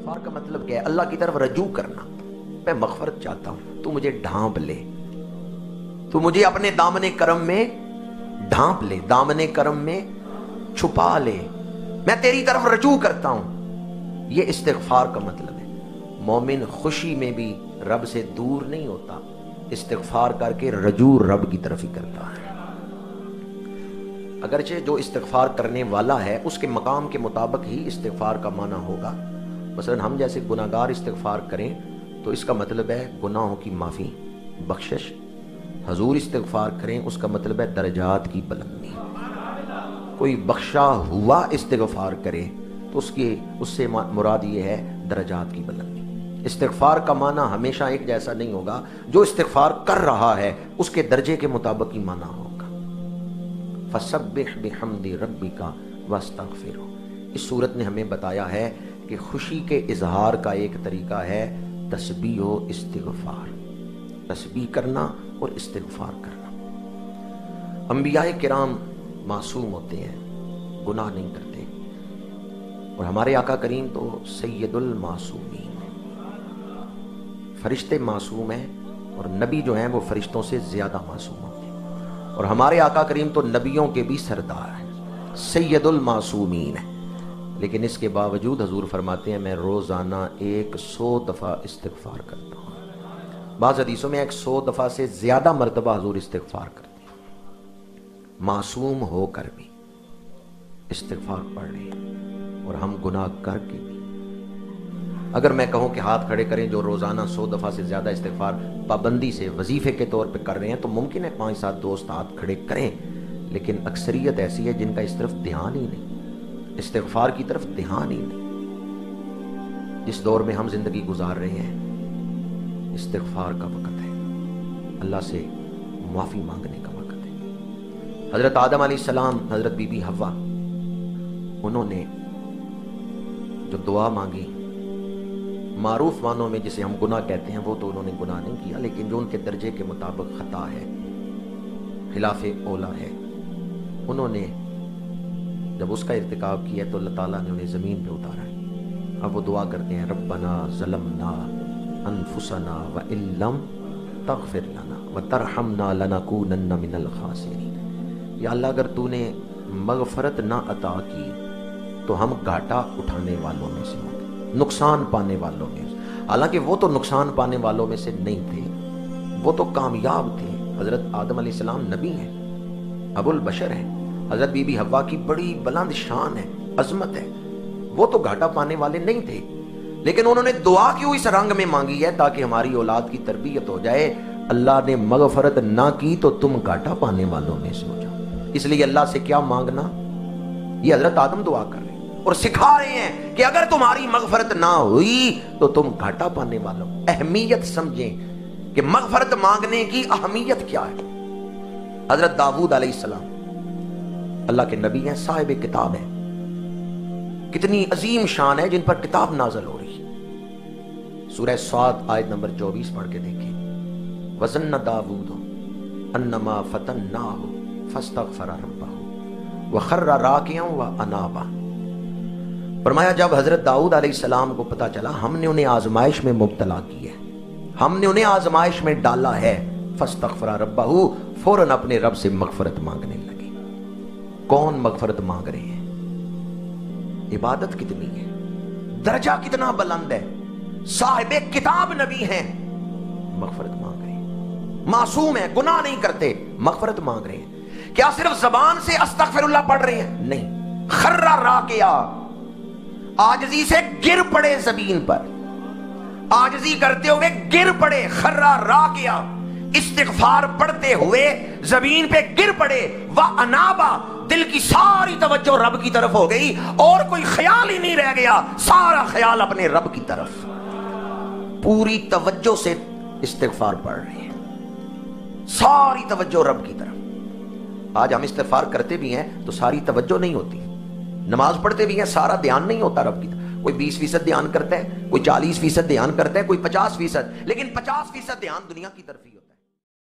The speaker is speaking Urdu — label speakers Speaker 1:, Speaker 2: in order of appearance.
Speaker 1: استغفار کا مطلب کیا ہے؟ اللہ کی طرف رجوع کرنا. میں مغفرت چاہتا ہوں، تو مجھے ڈھانپ لے، تو مجھے اپنے دامن کرم میں ڈھانپ لے، دامن کرم میں چھپا لے، میں تیری طرف رجوع کرتا ہوں. یہ استغفار کا مطلب ہے. مومن خوشی میں بھی رب سے دور نہیں ہوتا، استغفار کر کے رجوع رب کی طرف ہی کرتا ہے. اگرچہ جو استغفار کرنے والا ہے اس کے مقام کے مطابق ہی استغفار کا معنی ہوگا. مثلا ہم جیسے گناہگار استغفار کریں تو اس کا مطلب ہے گناہوں کی معافی، بخشش. حضور استغفار کریں اس کا مطلب ہے درجات کی بلندی. کوئی بخشا ہوا استغفار کرے تو اس سے مراد یہ ہے درجات کی بلندی. استغفار کا معنی ہمیشہ ایک جیسا نہیں ہوگا. جو استغفار کر رہا ہے اس کے درجے کے مطابق ہی معنی ہوگا. فَسَبِّحْ بِحَمْدِ رَبِّكَ وَاسْتَغْفِرْهُ. اس صورت نے ہمیں بتایا ہے کہ خوشی کے اظہار کا ایک طریقہ ہے تسبیح و استغفار، تسبیح کرنا اور استغفار کرنا. انبیاء کرام معصوم ہوتے ہیں، گناہ نہیں کرتے، اور ہمارے آقا کریم تو سید المعصومین، فرشتے معصوم ہیں اور نبی جو ہیں وہ فرشتوں سے زیادہ معصوم ہوتے ہیں. اور ہمارے آقا کریم تو نبیوں کے بھی سردار ہیں، سید المعصومین ہیں. لیکن اس کے باوجود حضور فرماتے ہیں میں روزانہ 100 دفعہ استغفار کرتا ہوں. بعض حدیثوں میں 100 دفعہ سے زیادہ مرتبہ حضور استغفار کرتے ہیں. معصوم ہو کر بھی استغفار پڑھ رہے ہیں اور ہم گناہ کر کے بھی. اگر میں کہوں کہ ہاتھ کھڑے کریں جو روزانہ 100 دفعہ سے زیادہ استغفار پابندی سے وظیفے کے طور پہ کر رہے ہیں تو ممکن ہے 5-7 دوست ہاتھ کھڑے کریں، لیکن اکثریت ایسی ہے جن کا اس طرف دھیان ہی نہیں، استغفار کی طرف دھیان ہی نہیں. جس دور میں ہم زندگی گزار رہے ہیں استغفار کا وقت ہے، اللہ سے معافی مانگنے کا وقت ہے. حضرت آدم علیہ السلام، حضرت بی بی حوا، انہوں نے جو دعا مانگی معروف معنوں میں جسے ہم گناہ کہتے ہیں وہ تو انہوں نے گناہ نہیں کیا، لیکن جو ان کے درجے کے مطابق خطا ہے، خلاف اولا ہے، انہوں نے جب اس کا ارتکاب کیا تو اللہ تعالیٰ نے انہیں زمین پہ اتارا ہے. اب وہ دعا کرتے ہیں ربنا ظلمنا انفسنا وان لم تغفر لنا وترحمنا لنکونن من الخاسرین. یا اللہ اگر تو نے مغفرت نہ عطا کی تو ہم گھاٹا اٹھانے والوں میں سے ہوں گے، نقصان پانے والوں میں. حالانکہ وہ تو نقصان پانے والوں میں سے نہیں تھے، وہ تو کامیاب تھے. حضرت آدم علیہ السلام نبی ہیں، ابو البشر ہیں. حضرت بی بی حوا کی بڑی بلند شان ہے، عظمت ہے، وہ تو گھاٹا پانے والے نہیں تھے. لیکن انہوں نے دعا کیوں اس رنگ میں مانگی ہے؟ تاکہ ہماری اولاد کی تربیت ہو جائے. اللہ نے مغفرت نہ کی تو تم گھاٹا پانے والوں میں سے ہو جاؤ. اس لیے اللہ سے کیا مانگنا، یہ حضرت آدم دعا کر رہے ہیں اور سکھا رہے ہیں کہ اگر تمہاری مغفرت نہ ہوئی تو تم گھاٹا پانے والوں. اہمیت سمجھیں کہ مغفرت مانگنے کی اہمیت کیا ہے. حضرت داؤد علیہ السلام اللہ کے نبی ہیں، صاحب کتاب ہیں. کتنی عظیم شان ہے جن پر کتاب نازل ہو رہی ہے. سورہ صاد آیت نمبر 24 پڑھ کے دیکھیں. وَظَنَّ دَاوُودُ أَنَّمَا فَتَنَّاهُ فَاسْتَغْفَرَ رَبَّهُ وَخَرَّ رَاكِعًا وَأَنَابَ. فرمایا جب حضرت داؤد علیہ السلام کو پتا چلا ہم نے انہیں آزمائش میں مبتلا کی ہے، ہم نے انہیں آزمائش میں ڈالا ہے، فَاسْتَغْفَرَ رَبَّهُ، فوراً اپنے رب سے مغفرت مانگنے لگے. کون مغفرت مانگ رہے ہیں؟ عبادت کتنی ہے، درجہ کتنا بلند ہے. صاحب کتاب نبی ہیں، مغفرت مانگ رہے ہیں. معصوم ہیں، گناہ نہیں کرتے، مغفرت مانگ رہے ہیں. کیا صرف زبان سے استغفر اللہ پڑھ رہے ہیں؟ نہیں. خر راکعا، عاجزی سے گر پڑے زمین پر، عاجزی کرتے ہوئے گر پڑے. خر راکعا، استغفار پڑھتے ہوئے زمین پہ گر پڑے. وانابا، دل کی ساری توجہ رب کی طرف ہو گئی اور کوئی خیال ہی نہیں رہ گیا، سارا خیال اپنے رب کی طرف. پوری توجہ سے استغفار پڑھ رہے ہیں، ساری توجہ رب کی طرف. آج ہم استغفار کرتے بھی ہیں تو ساری توجہ نہیں ہوتی. نماز پڑھتے بھی ہیں، سارا دھیان نہیں ہوتا رب کی طرف. کوئی 20% دھیان کرتا ہے، کوئی 40% دھیان کرتا ہے، کوئی 50%، لیکن 50% دھیان دنیا کی طرف ہی ہوتا ہے.